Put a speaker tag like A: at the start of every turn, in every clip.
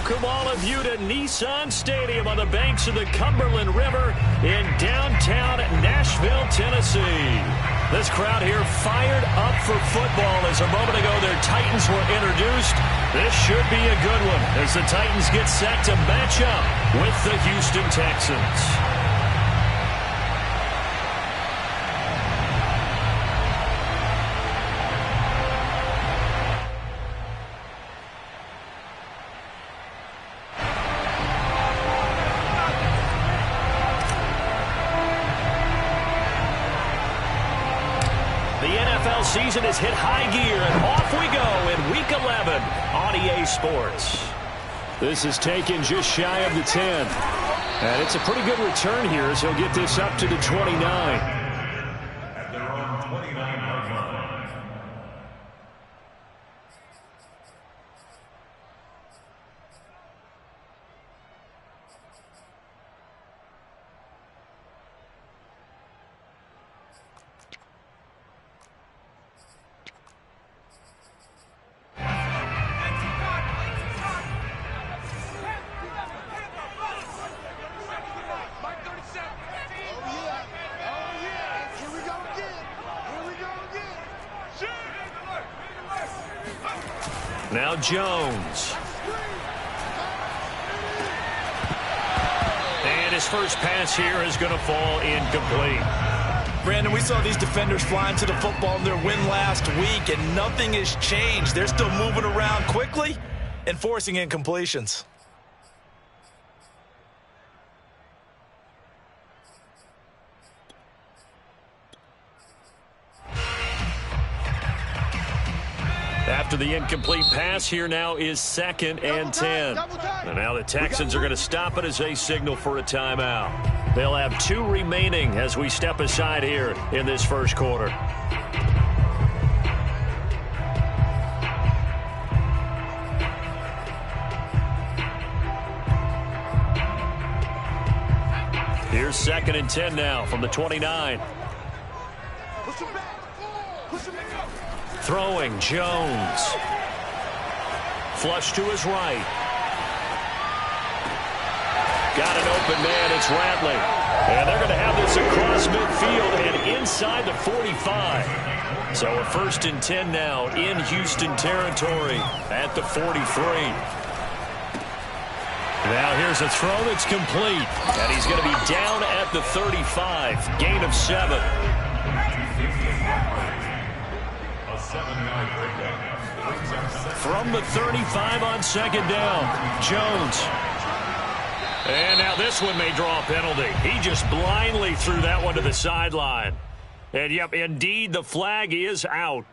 A: Welcome all of you to Nissan Stadium on the banks of the Cumberland River in downtown Nashville, Tennessee. This crowd here fired up for football as a moment ago their Titans were introduced. This should be a good one as the Titans get set to match up with the Houston Texans. Season has hit high gear, and off we go in Week 11 on EA Sports. This is taken just shy of the 10. And it's a pretty good return here as he'll get this up to the 29.
B: At their own 29-yard line.
A: Now Jones. And his first pass here is going to fall incomplete.
C: Brandon, we saw these defenders flying to the football in their win last week, and nothing has changed. They're still moving around quickly and forcing incompletions.
A: After the incomplete pass, here now is 2nd and 10. And now the Texans are going to stop it as they signal for a timeout. They'll have 2 remaining as we step aside here in this first quarter. Here's 2nd and 10 now from the 29. Throwing, Jones. Flush to his right. Got an open man, it's Ratley. And they're going to have this across midfield and inside the 45. So a 1st and 10 now in Houston territory at the 43. Now here's a throw that's complete. And he's going to be down at the 35. Gain of 7. From the 35 on 2nd down, Jones. And now this one may draw a penalty. He just blindly threw that one to the sideline. And, yep, indeed, the flag is out.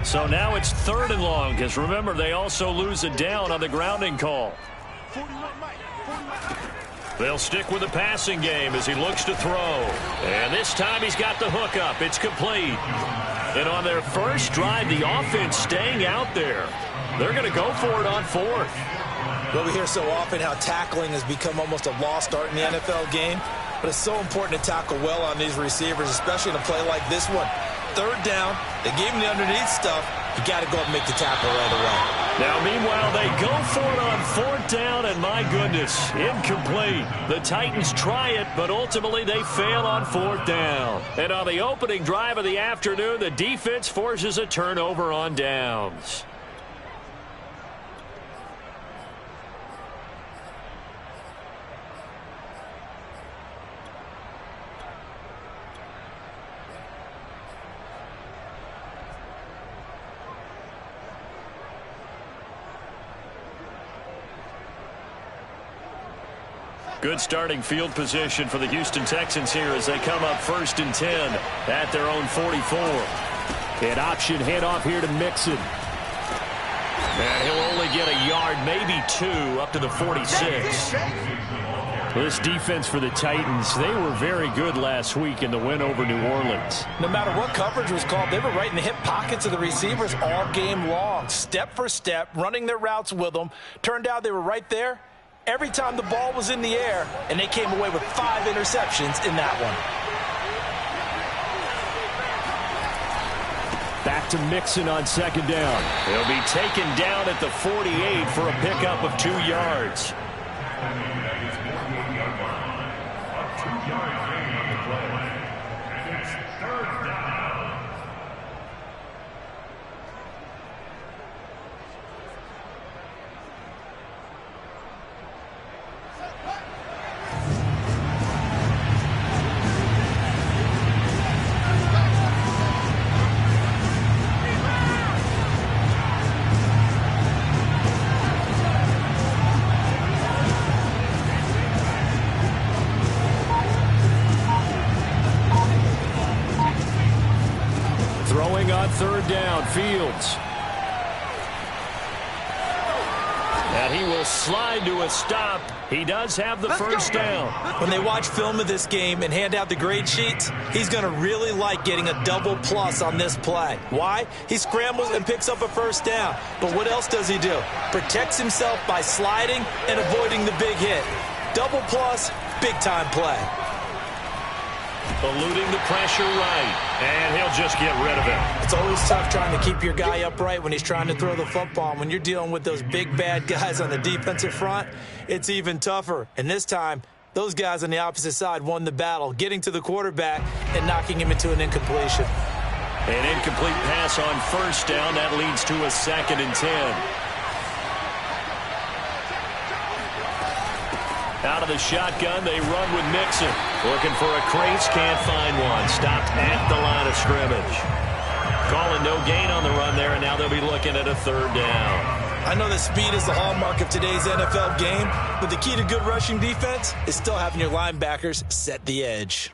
A: So now it's 3rd and long, because remember, they also lose a down on the grounding call. They'll stick with the passing game as he looks to throw. And this time he's got the hook up. It's complete. And on their first drive, the offense staying out there. They're going to go for it on 4th.
C: Well, we hear so often how tackling has become almost a lost art in the NFL game. But it's so important to tackle well on these receivers, especially in a play like this one. 3rd down, they gave him the underneath stuff. You got to go and make the tackle right away.
A: Now, meanwhile, they go for it on 4th down, and my goodness, incomplete. The Titans try it, but ultimately they fail on 4th down. And on the opening drive of the afternoon, the defense forces a turnover on downs. Good starting field position for the Houston Texans here as they come up 1st and 10 at their own 44. An option handoff here to Mixon. And he'll only get a yard, maybe 2, up to the 46. This defense for the Titans, they were very good last week in the win over New Orleans.
C: No matter what coverage was called, they were right in the hip pockets of the receivers all game long. Step for step, running their routes with them. Turned out they were right there every time the ball was in the air, and they came away with 5 interceptions in that one.
A: Back to Mixon on second down. He'll be taken down at the 48 for a pickup of 2 yards. Throwing on third down, Fields. And he will slide to a stop. He does have the first down.
C: When they watch film of this game and hand out the grade sheets, he's going to really like getting a double plus on this play. Why? He scrambles and picks up a first down. But what else does he do? Protects himself by sliding and avoiding the big hit. Double plus, big-time play.
A: Eluding the pressure right, and he'll just get rid of it.
C: It's always tough trying to keep your guy upright when he's trying to throw the football. When you're dealing with those big, bad guys on the defensive front, it's even tougher. And this time, those guys on the opposite side won the battle, getting to the quarterback and knocking him into an incompletion.
A: An incomplete pass on first down. That leads to a 2nd and 10. Out of the shotgun, they run with Mixon. Looking for a crease, can't find one. Stopped at the line of scrimmage. Calling no gain on the run there, and now they'll be looking at a 3rd down.
C: I know that speed is the hallmark of today's NFL game, but the key to good rushing defense is still having your linebackers set the edge.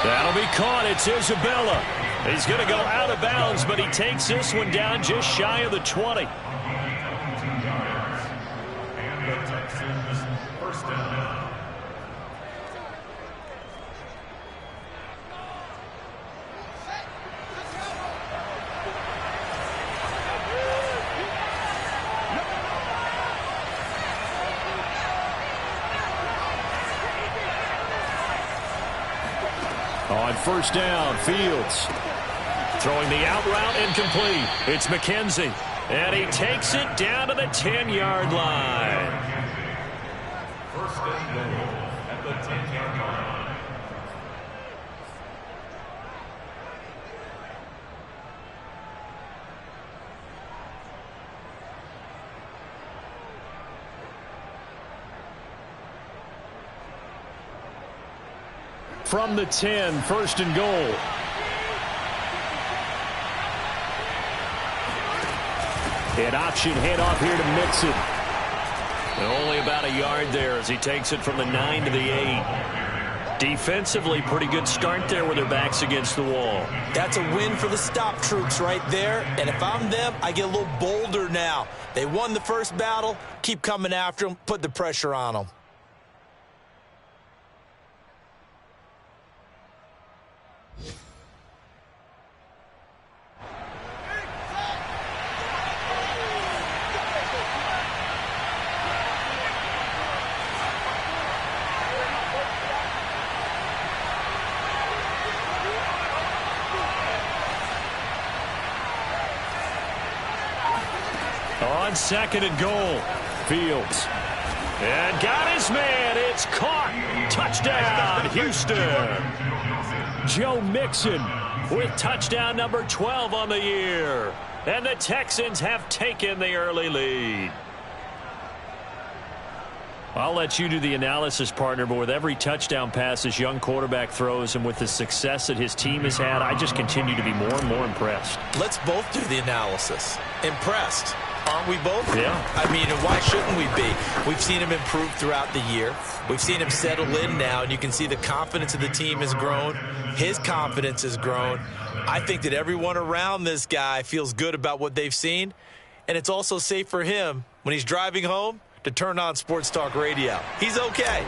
A: That'll be caught. It's Isabella. He's going to go out of bounds, but he takes this one down just shy of the 20.
B: And the Texans first down.
A: On first down, Fields. Throwing the out route incomplete. It's McKenzie. And he takes it down to the 10-yard line.
B: First and goal at the 10-yard line.
A: From the 10, 1st and goal. An option handoff here to Mixon. And only about a yard there as he takes it from the 9 to the 8. Defensively, pretty good start there with their backs against the wall.
C: That's a win for the stop troops right there. And if I'm them, I get a little bolder now. They won the first battle. Keep coming after them. Put the pressure on them.
A: On 2nd and goal, Fields. And got his man. It's caught. Touchdown, Houston. Joe Mixon with touchdown number 12 on the year. And the Texans have taken the early lead. I'll let you do the analysis, partner, but with every touchdown pass this young quarterback throws and with the success that his team has had, I just continue to be more and more impressed.
C: Let's both do the analysis. Impressed. Aren't we both?
A: Yeah.
C: I mean, and why shouldn't we be? We've seen him improve throughout the year. We've seen him settle in now, and you can see the confidence of the team has grown. His confidence has grown. I think that everyone around this guy feels good about what they've seen, and it's also safe for him when he's driving home to turn on Sports Talk Radio. He's okay.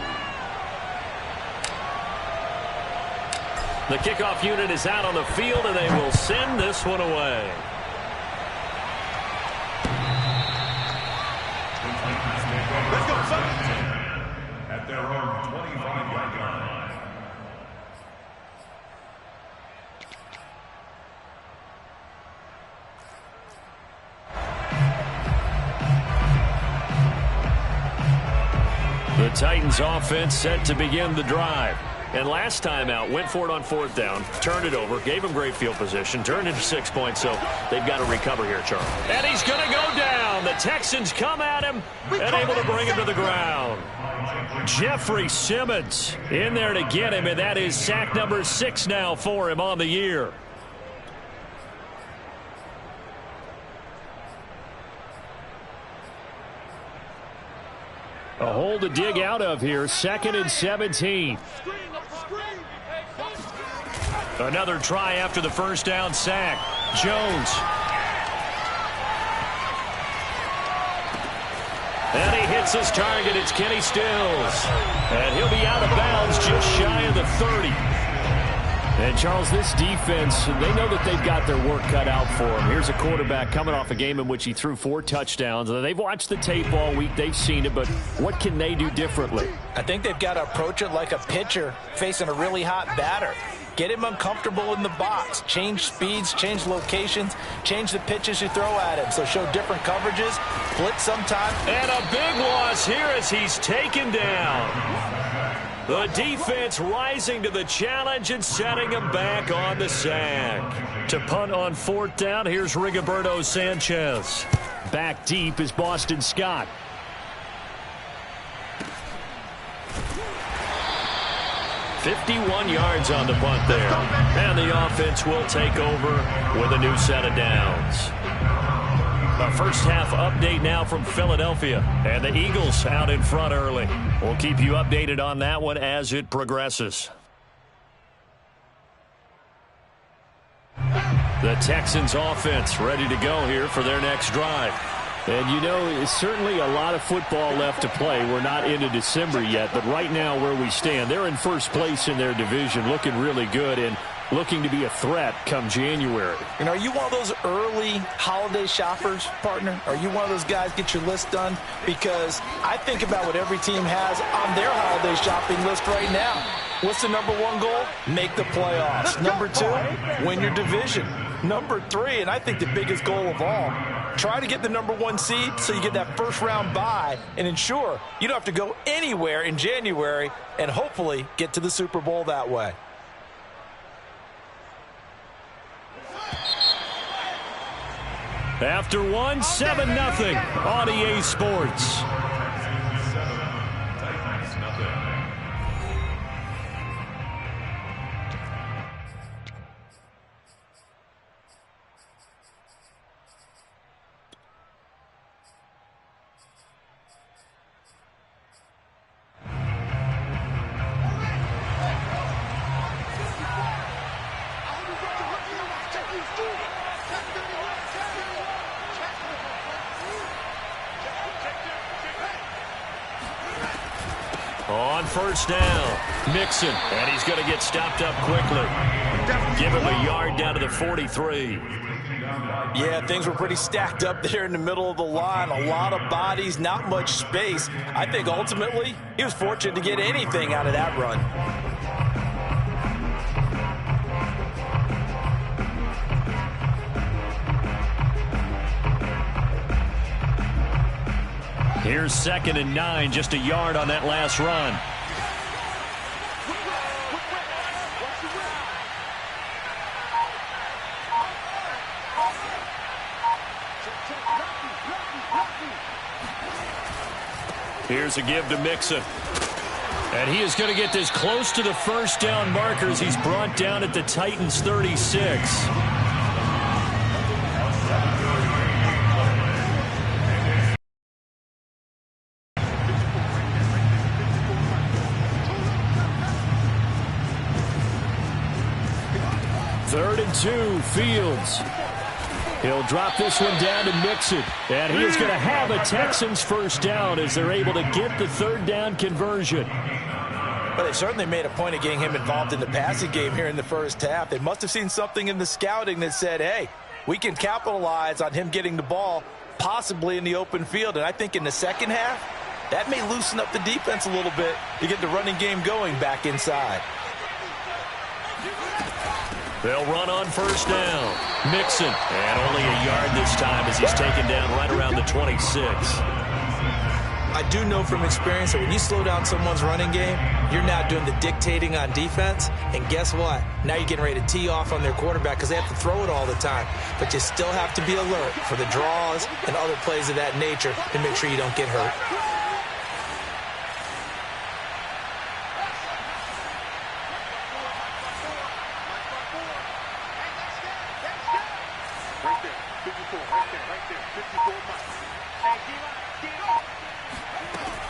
A: The kickoff unit is out on the field, and they will send this one away.
B: Let's go, son. At their own 25-yard line.
A: The Titans offense set to begin the drive. And last time out, went for it on fourth down, turned it over, gave him great field position, turned into 6 points, so they've got to recover here, Charles. And he's going to go down. The Texans come at him and able to bring him to the ground. Jeffrey Simmons in there to get him, and that is sack number 6 now for him on the year. A hole to dig out of here, 2nd and 17. Another try after the first down sack. Jones. And he hits his target. It's Kenny Stills. And he'll be out of bounds just shy of the 30. And, Charles, this defense, they know that they've got their work cut out for them. Here's a quarterback coming off a game in which he threw 4 touchdowns. They've watched the tape all week. They've seen it, but what can they do differently?
C: I think they've got to approach it like a pitcher facing a really hot batter. Get him uncomfortable in the box. Change speeds, change locations, change the pitches you throw at him. So show different coverages, blitz sometime.
A: And a big loss here as he's taken down. The defense rising to the challenge and setting him back on the sack. To punt on fourth down, here's Rigoberto Sanchez. Back deep is Boston Scott. "51 yards on the punt there. And the offense will take over with a new set of downs. A first half update now from Philadelphia. And the Eagles out in front early. We'll keep you updated on that one as it progresses. The Texans offense ready to go here for their next drive. And, you know, it's certainly a lot of football left to play. We're not into December yet, but right now where we stand, they're in first place in their division, looking really good and looking to be a threat come January.
C: And are you one of those early holiday shoppers, partner? Are you one of those guys get your list done? Because I think about what every team has on their holiday shopping list right now. What's the number 1 goal? Make the playoffs. Number 2, win your division. Number 3, and I think the biggest goal of all, try to get the number 1 seed so you get that first round bye and ensure you don't have to go anywhere in January and hopefully get to the Super Bowl that way.
A: After 1, 7-0 on EA Sports. On first down, Mixon, and he's going to get stopped up quickly. Give him a yard down to the 43.
C: Yeah, things were pretty stacked up there in the middle of the line. A lot of bodies, not much space. I think ultimately he was fortunate to get anything out of that run.
A: Here's 2nd and 9, just a yard on that last run. Here's a give to Mixon. And he is going to get this close to the first down markers. He's brought down at the Titans' 36. Third and 2, Fields. He'll drop this one down to Mixon. And he is going to have a Texans first down as they're able to get the third down conversion.
C: But they certainly made a point of getting him involved in the passing game here in the first half. They must have seen something in the scouting that said, hey, we can capitalize on him getting the ball possibly in the open field. And I think in the second half, that may loosen up the defense a little bit to get the running game going back inside.
A: They'll run on first down. Mixon. And only a yard this time as he's taken down right around the 26.
C: I do know from experience that when you slow down someone's running game, you're now doing the dictating on defense. And guess what? Now you're getting ready to tee off on their quarterback because they have to throw it all the time. But you still have to be alert for the draws and other plays of that nature to make sure you don't get hurt.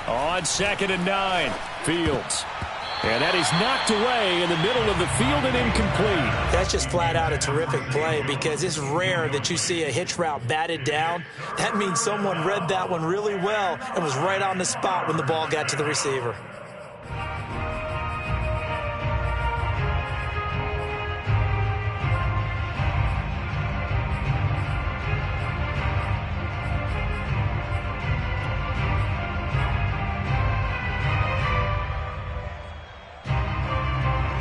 A: On second and 9, Fields. And that is knocked away in the middle of the field and incomplete.
C: That's just flat out a terrific play because it's rare that you see a hitch route batted down. That means someone read that one really well and was right on the spot when the ball got to the receiver.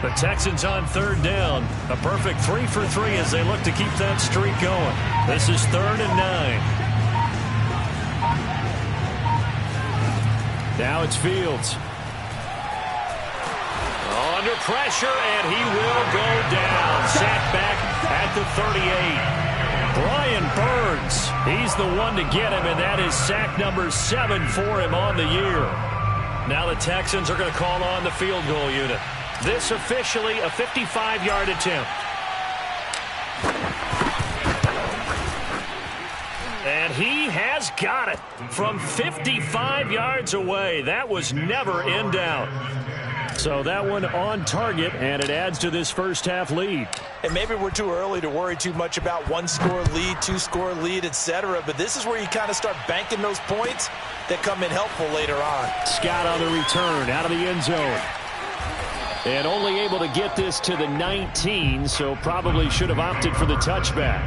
A: The Texans on third down. A perfect 3 for 3 as they look to keep that streak going. This is 3rd and 9. Now it's Fields. Under pressure, and he will go down. Sacked back at the 38. Brian Burns, he's the one to get him, and that is sack number 7 for him on the year. Now the Texans are going to call on the field goal unit. This officially a 55-yard attempt. And he has got it from 55 yards away. That was never in doubt. So that one on target, and it adds to this first half lead.
C: And maybe we're too early to worry too much about 1-score lead, 2-score lead, etc. But this is where you kind of start banking those points that come in helpful later on.
A: Scott on the return out of the end zone. And only able to get this to the 19, so probably should have opted for the touchback.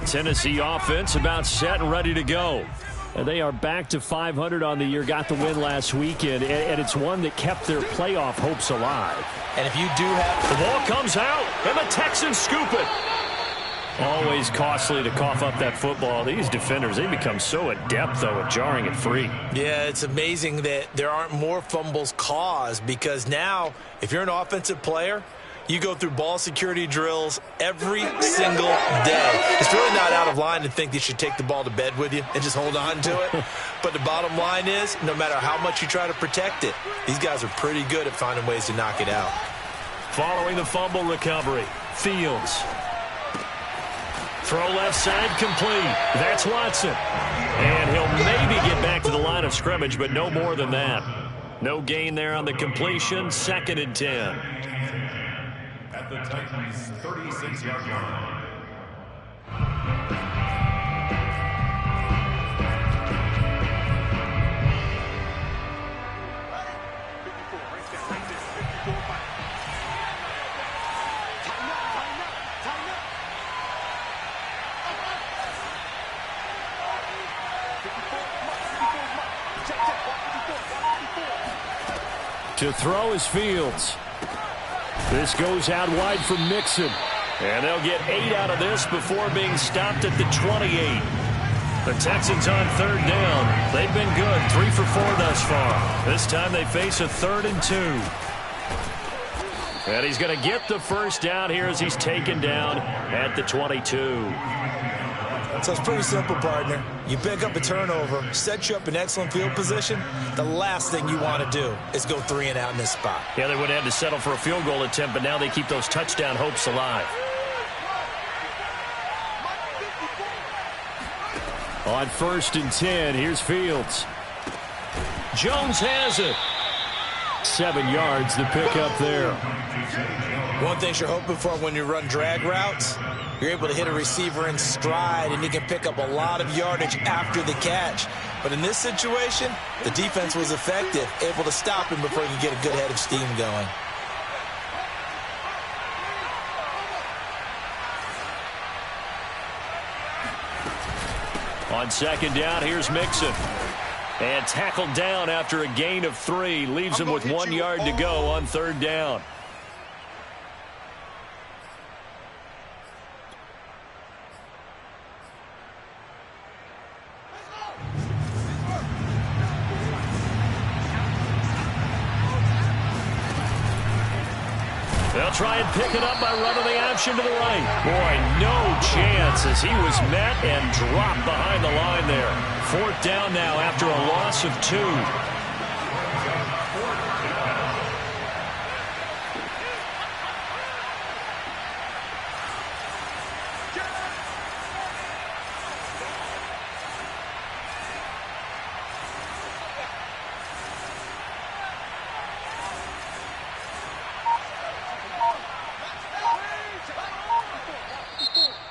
A: Tennessee offense about set and ready to go. And they are back to 500 on the year, got the win last weekend, and it's one that kept their playoff hopes alive.
C: And if you do have...
A: The ball comes out, and the Texans scoop it. Always costly to cough up that football. These defenders, they become so adept, though, at jarring it free.
C: Yeah, it's amazing that there aren't more fumbles caused because now, if you're an offensive player, you go through ball security drills every single day. It's really not out of line to think you should take the ball to bed with you and just hold on to it. But the bottom line is, no matter how much you try to protect it, these guys are pretty good at finding ways to knock it out.
A: Following the fumble recovery, Fields. Throw left side complete. That's Watson. And he'll maybe get back to the line of scrimmage, but no more than that. No gain there on the completion. 2nd and 10.
B: At the Titans' 36-yard line.
A: To throw is Fields. This goes out wide for Mixon. And they'll get 8 out of this before being stopped at the 28. The Texans on third down. They've been good. 3 for 4 thus far. This time they face a 3rd and 2. And he's going to get the first down here as he's taken down at the 22.
C: So it's pretty simple, partner. You pick up a turnover, set you up in excellent field position. The last thing you want to do is go 3 and out in this spot.
A: Yeah, they would have had to settle for a field goal attempt, but now they keep those touchdown hopes alive. On 1st and 10, here's Fields. Jones has it. 7 yards to pick up there.
C: One thing you're hoping for when you run drag routes, you're able to hit a receiver in stride, and he can pick up a lot of yardage after the catch. But in this situation, the defense was effective, able to stop him before he could get a good head of steam going.
A: On 2nd down, here's Mixon. And tackled down after a gain of 3. Leaves him with 1 yard to go on 3rd down. They'll try and pick it up by running the option to the right. Boy, no chance as he was met and dropped behind the line there. 4th down now after a loss of 2.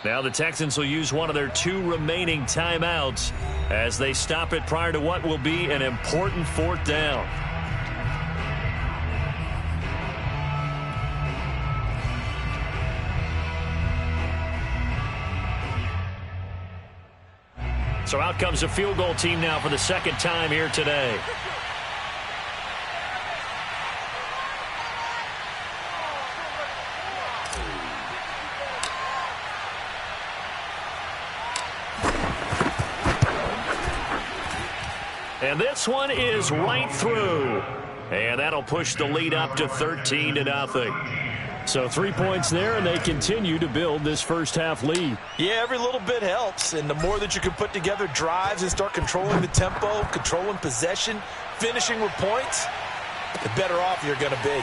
A: Now the Texans will use one of their 2 remaining timeouts as they stop it prior to what will be an important 4th down. So out comes a field goal team now for the 2nd time here today. And this one is right through. And that'll push the lead up to 13-0. So 3 points there, and they continue to build this first half lead.
C: Yeah, every little bit helps. And the more that you can put together drives and start controlling the tempo, controlling possession, finishing with points, the better off you're going to be.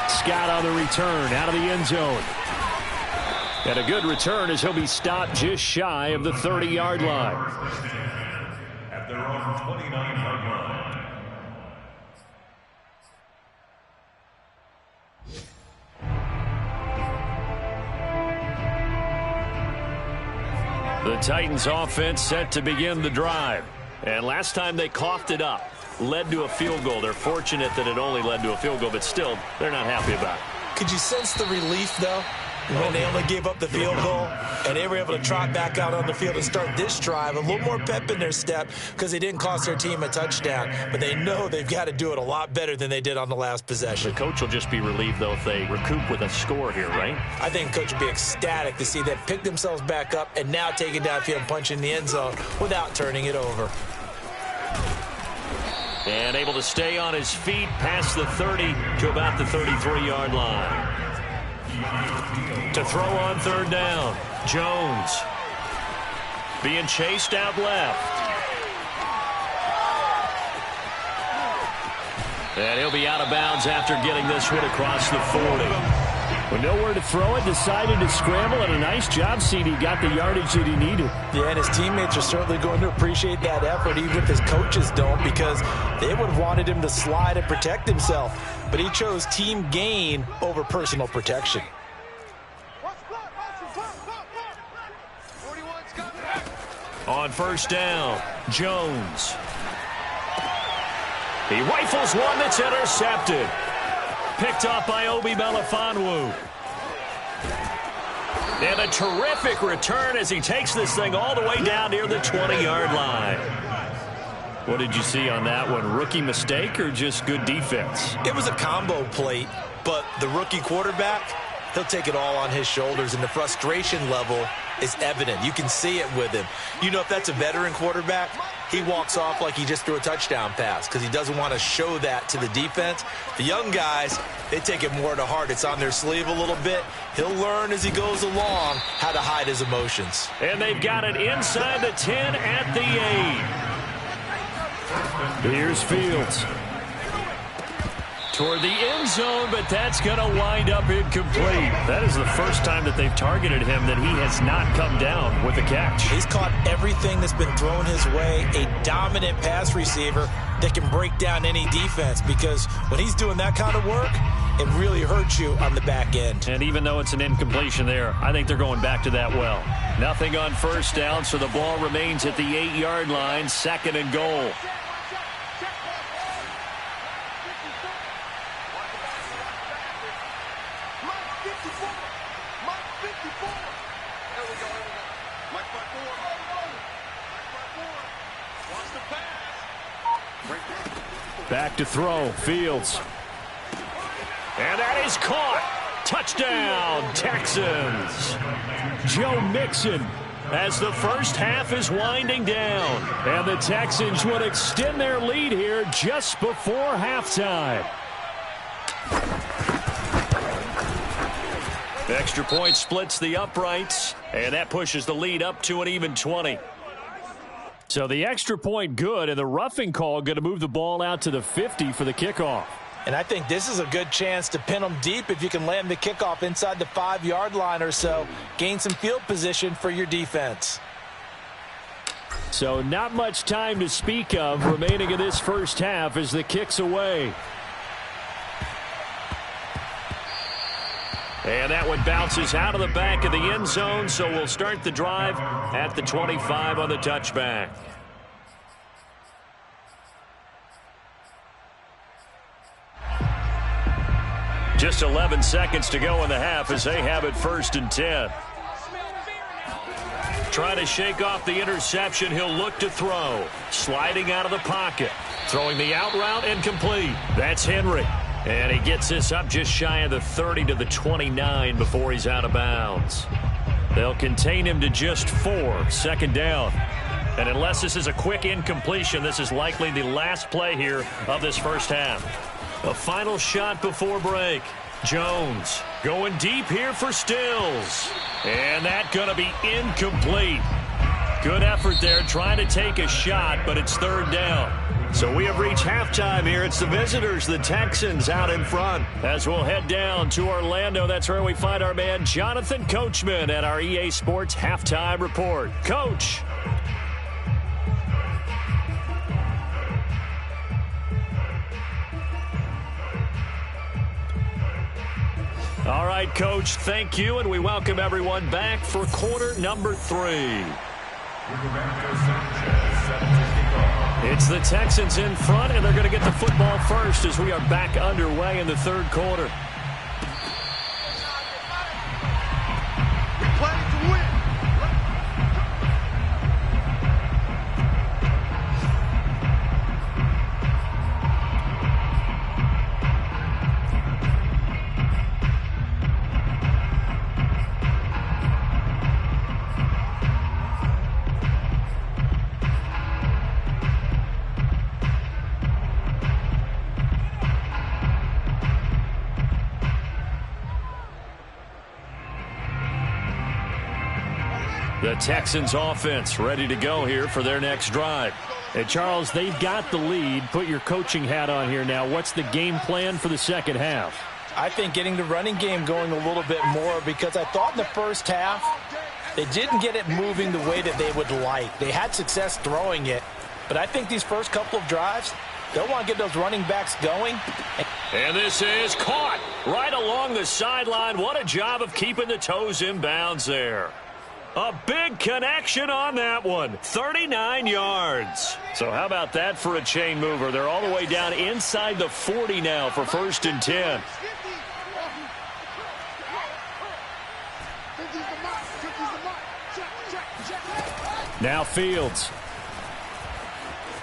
A: Scott on the return out of the end zone. And a good return as he'll be stopped just shy of the 30-yard line.
B: At their own 29-yard line.
A: The Titans offense set to begin the drive. And last time they coughed it up, led to a field goal. They're fortunate that it only led to a field goal, but still, they're not happy about it.
C: Could you sense the relief, though, when they only gave up the field goal and they were able to trot back out on the field and start this drive? A little more pep in their step because they didn't cost their team a touchdown, but they know they've got to do it a lot better than they did on the last possession.
A: The coach will just be relieved, though, if they recoup with a score here, right?
C: I think coach will be ecstatic to see them pick themselves back up and now take it downfield and punch in the end zone without turning it over.
A: And able to stay on his feet past the 30 to about the 33-yard line. To throw on 3rd down, Jones. Being chased out left. And he'll be out of bounds after getting this one across the 40. With nowhere to throw it, decided to scramble, and a nice job, CD. Got the yardage that he needed.
C: Yeah, and his teammates are certainly going to appreciate that effort, even if his coaches don't, because they would have wanted him to slide and protect himself. But he chose team gain over personal protection.
A: On 1st down, Jones. He rifles one that's intercepted. Picked up by Obi Melifonwu. And a terrific return as he takes this thing all the way down near the 20-yard line. What did you see on that one? Rookie mistake or just good defense?
C: It was a combo plate, but the rookie quarterback he'll take it all on his shoulders, and the frustration level is evident. You can see it with him. You know, if that's a veteran quarterback, he walks off like he just threw a touchdown pass because he doesn't want to show that to the defense. The young guys, they take it more to heart. It's on their sleeve a little bit. He'll learn as he goes along how to hide his emotions.
A: And they've got it inside the 10 at the 8. Here's Fields. Toward the end zone, but that's going to wind up incomplete. That is the first time that they've targeted him that he has not come down with a catch.
C: He's caught everything that's been thrown his way, a dominant pass receiver that can break down any defense, because when he's doing that kind of work, it really hurts you on the back end.
A: And even though it's an incompletion there, I think they're going back to that well. Nothing on first down, so the ball remains at the 8-yard line, 2nd and goal. Back to throw, Fields. And that is caught. Touchdown, Texans. Joe Mixon as the first half is winding down. And the Texans would extend their lead here just before halftime. Extra point splits the uprights, and that pushes the lead up to an even 20. So the extra point good, and the roughing call going to move the ball out to the 50 for the kickoff.
C: And I think this is a good chance to pin them deep if you can land the kickoff inside the 5-yard line or so. Gain some field position for your defense.
A: So not much time to speak of remaining in this first half as the kick's away. And that one bounces out of the back of the end zone, so we'll start the drive at the 25 on the touchback. Just 11 seconds to go in the half as they have it 1st and 10. Trying to shake off the interception, he'll look to throw. Sliding out of the pocket. Throwing the out route and complete. That's Henry. And he gets this up just shy of the 30 to the 29 before he's out of bounds. They'll contain him to just 4, 2nd down. And unless this is a quick incompletion, this is likely the last play here of this first half. A final shot before break. Jones going deep here for Stills. And that's going to be incomplete. Good effort there trying to take a shot, but it's 3rd down. So we have reached halftime here. It's the visitors, the Texans, out in front. As we'll head down to Orlando, that's where we find our man Jonathan Coachman at our EA Sports Halftime Report. Coach. All right, Coach, thank you, and we welcome everyone back for quarter number 3. It's the Texans in front, and they're going to get the football first as we are back underway in the 3rd quarter.
D: We play to win.
A: The Texans offense ready to go here for their next drive. And Charles, they've got the lead. Put your coaching hat on here now. What's the game plan for the second half?
C: I think getting the running game going a little bit more, because I thought in the first half they didn't get it moving the way that they would like. They had success throwing it, but I think these first couple of drives, they'll want to get those running backs going.
A: And this is caught right along the sideline. What a job of keeping the toes in bounds there. A big connection on that one. 39 yards. So how about that for a chain mover? They're all the way down inside the 40 now for 1st and 10. Now Fields.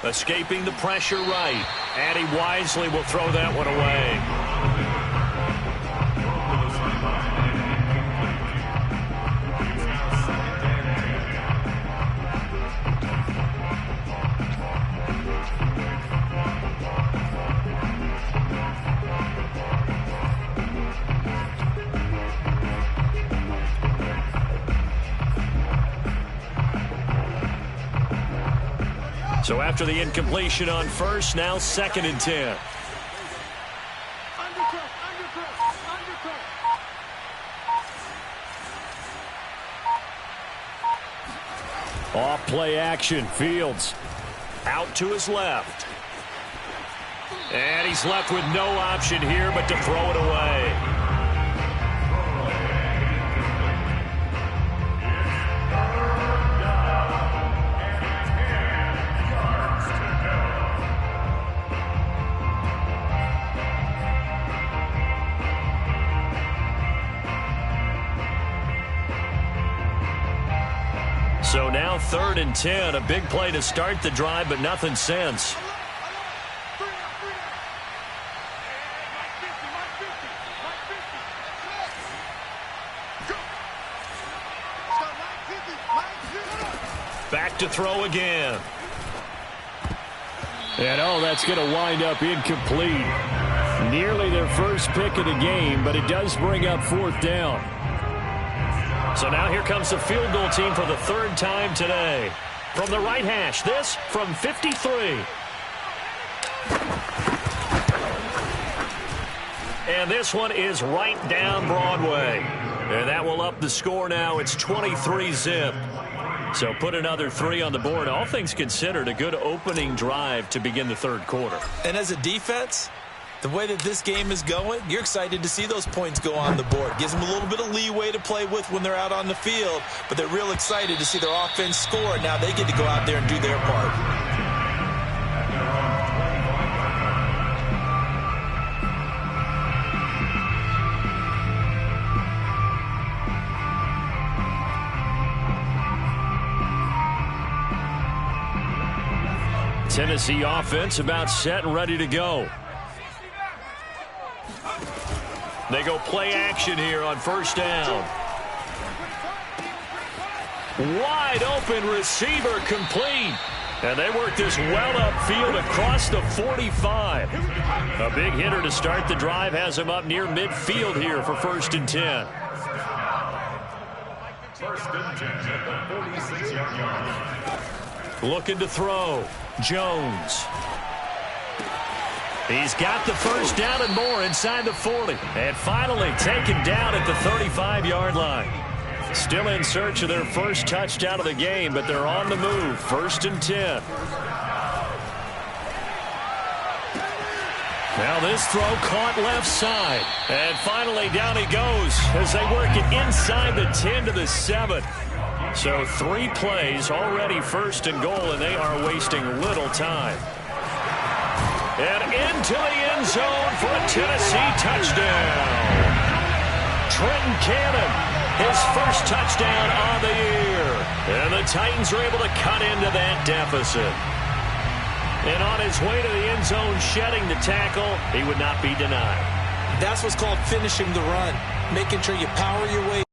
A: Escaping the pressure right. And he wisely will throw that one away. So after the incompletion on first, now 2nd and 10. Off play action. Fields out to his left. And he's left with no option here but to throw it away. So now 3rd and 10, a big play to start the drive, but nothing since. Back to throw again. And that's going to wind up incomplete. Nearly their first pick of the game, but it does bring up 4th down. So now here comes the field goal team for the 3rd time today. From the right hash, this from 53. And this one is right down Broadway. And that will up the score now. It's 23-zip. So put another 3 on the board. All things considered, a good opening drive to begin the 3rd quarter.
C: And as a defense, the way that this game is going, you're excited to see those points go on the board. Gives them a little bit of leeway to play with when they're out on the field, but they're real excited to see their offense score. Now they get to go out there and do their part.
A: Tennessee offense about set and ready to go. They go play action here on 1st down. Wide open receiver complete. And they work this well upfield across the 45. A big hitter to start the drive has him up near midfield here for 1st and 10.
B: 1st and 10 at the 46-yard line.
A: Looking to throw. Jones. He's got the 1st down and more inside the 40. And finally taken down at the 35-yard line. Still in search of their first touchdown of the game, but they're on the move. 1st and 10. Now this throw caught left side. And finally down he goes as they work it inside the 10 to the 7. So 3 plays already 1st and goal, and they are wasting little time. And into the end zone for a Tennessee touchdown. Trenton Cannon, his first touchdown on the year. And the Titans are able to cut into that deficit. And on his way to the end zone, shedding the tackle, he would not be denied.
C: That's what's called finishing the run, making sure you power your way